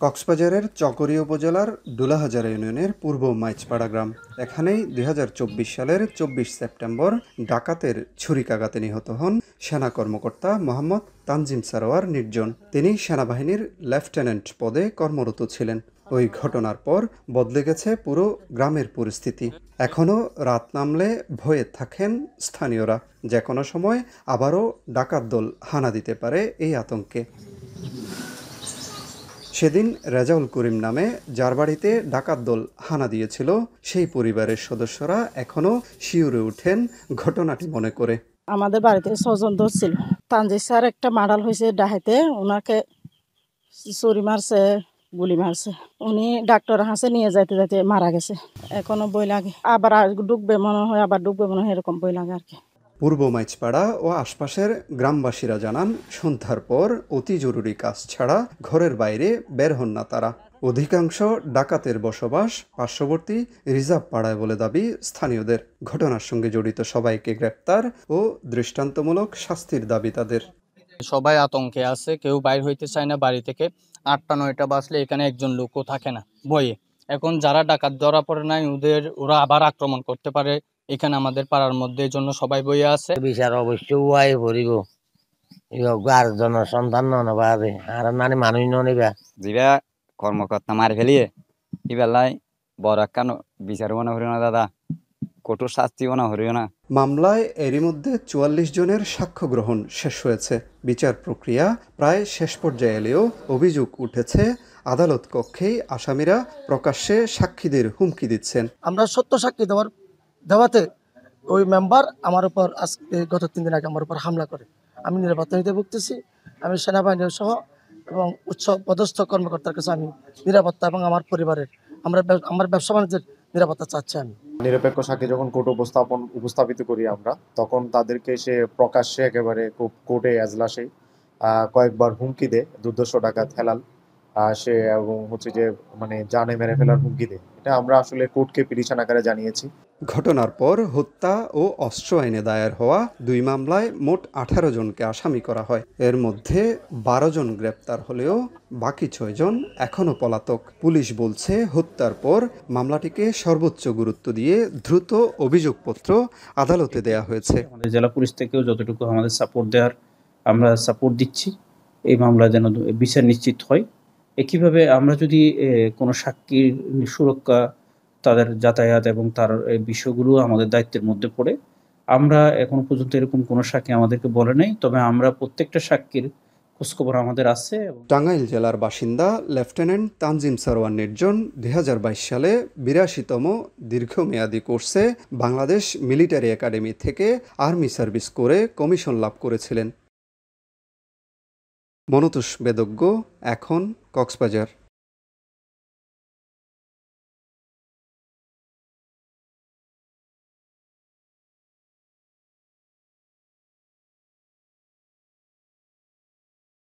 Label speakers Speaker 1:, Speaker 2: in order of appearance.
Speaker 1: কক্সবাজারের চকরিয়া উপজেলার ডুলাহাজার ইউনিয়নের পূর্ব মাইজপাড়া গ্রাম। এখানেই ২০২৪ সালের ২৪ সেপ্টেম্বর ডাকাতের ছুরিকাঘাতে নিহত হন সেনা কর্মকর্তা মোহাম্মদ তানজিম সারোয়ার নির্জন। তিনি সেনাবাহিনীর লেফটেন্যান্ট পদে কর্মরত ছিলেন। ওই ঘটনার পর বদলে গেছে পুরো গ্রামের পরিস্থিতি। এখনও রাত নামলে ভয়ে থাকেন স্থানীয়রা, যে কোনো সময় আবারও ডাকাত দল হানা দিতে পারে এই আতঙ্কে। সেদিন রেজাউল করিম নামে যার বাড়িতে ডাকাত দল হানা দিয়েছিল, সেই পরিবারের সদস্যরা এখনও শিউরে উঠেন ঘটনাটি মনে করে।
Speaker 2: আমাদের বাড়িতে ৬ জন ধরছিল। তানজির স্যার একটা মার্ডার হয়েছে ডাহাতে, ওনাকে ছুরি মারছে, গুলি মারছে। উনি ডাক্তার হাসে নিয়ে যাইতে যাইতে মারা গেছে। এখনো বই লাগে, আবার ডুববে মনে হয়, আবার ডুববে মনে হয়, এরকম বই লাগে আর কি।
Speaker 1: পূর্ব মাইজপাড়া ও আশপাশের গ্রামবাসীরা জানান, সন্ধ্যার পর অতি জরুরি কাজ ছাড়া ঘরের বাইরে বের হন না তারা। অধিকাংশ ডাকাতের বসবাস পার্শ্ববর্তী রিজার্ভ পাড়ায় বলে দাবি স্থানীয়দের। ঘটনার সঙ্গে জড়িত সবাইকে গ্রেপ্তার ও দৃষ্টান্তমূলক শাস্তির দাবি তাদের।
Speaker 3: সবাই আতঙ্কে আছে, কেউ বাইর হইতে চায় না বাড়ি থেকে। ৮টা-৯টা বাজলে এখানে একজন লোকও থাকে না ভয়ে। এখন যারা ডাকাত ধরা পড়ে নাই, ওরা আবার আক্রমণ করতে পারে এখানে আমাদের পাড়ার মধ্যে, জন্য সবাই বইয়ে আছে।
Speaker 4: বিচার অবশ্যই ওয়াই ভরিব, আর জন সন্তান নবাবে আর নানি মানুষ নিবা
Speaker 5: যেটা কর্মকর্তা মারি ফেলিয়ে এবেলায় বড় একটা বিচার মনে করিও না দাদা, কঠোর শাস্তি মনে করিও না।
Speaker 1: মামলায় এরই মধ্যে ৪৪ জনের সাক্ষ্য গ্রহণ শেষ হয়েছে। বিচার প্রক্রিয়া প্রায় শেষ পর্যায়ে এলেও অভিযোগ উঠেছে আদালত কক্ষেই আসামিরা প্রকাশ্যে সাক্ষীদের হুমকি দিচ্ছেন।
Speaker 6: আমরা সত্য সাক্ষী দেওয়াতে ওই মেম্বার আমার উপর আজকে গত 3 দিন আগে আমার উপর হামলা করে। আমি নিরাপত্তাহীনতায় ভুগতেছি। আমি সেনাবাহিনীর সহ এবং উচ্চ পদস্থ কর্মকর্তার কাছে আমি নিরাপত্তা এবং আমার পরিবারের আমার ব্যবসা বাণিজ্যের নিরাপত্তা চাচ্ছি। আমি
Speaker 7: নিরপেক্ষ সাক্ষী যখন কোর্ট উপস্থাপিত করি আমরা, তখন তাদেরকে সে প্রকাশ্যে একেবারে কোর্টে এজলাসে কয়েকবার হুমকি দেয়, দুর্দর্শ ডাকাত হেলাল সে এবং হচ্ছে যে জানে মেরে ফেলার হুমকি দেয়। এটা আমরা আসলে কোর্টকে পিটিশন আকারে জানিয়েছি।
Speaker 1: ঘটনার পর হত্যা ও অস্ত্র আইনে দায়ের হওয়া 2 মামলায় মোট 18 জনকে আসামি করা হয়। এর মধ্যে 12 জন গ্রেপ্তার হলেও বাকি 6 জন এখনও পলাতক। পুলিশ বলছে, হত্যার পর মামলাটিকে সর্বোচ্চ গুরুত্ব দিয়ে দ্রুত অভিযোগপত্র আদালতে দেয়া হয়েছে।
Speaker 8: আমাদের জেলা পুলিশ থেকেও যতটুকু আমাদের সাপোর্ট দেওয়ার আমরা সাপোর্ট দিচ্ছি, এই মামলা যেন বিচার নিশ্চিত হয়। একইভাবে আমরা যদি কোনো সাক্ষীর সুরক্ষা, তাদের যাতায়াত এবং তার বিষয়গুলো আমাদের দায়িত্বের মধ্যে পড়ে। আমরা এখনো পর্যন্ত এরকম কোনো সাক্ষী আমাদেরকে বলে নাই, তবে আমরা প্রত্যেকটা সাক্ষীর খোঁজখবর আমাদের আছে।
Speaker 1: টাঙ্গাইল জেলার বাসিন্দা লেফটেন্যান্ট তানজিম সারোয়ার নির্জন ২০২২ সালে ৮২তম দীর্ঘমেয়াদী কোর্সে বাংলাদেশ মিলিটারি একাডেমি থেকে আর্মি সার্ভিস করে কমিশন লাভ করেছিলেন। মনতোষ বেদজ্ঞ, এখন কক্সবাজার।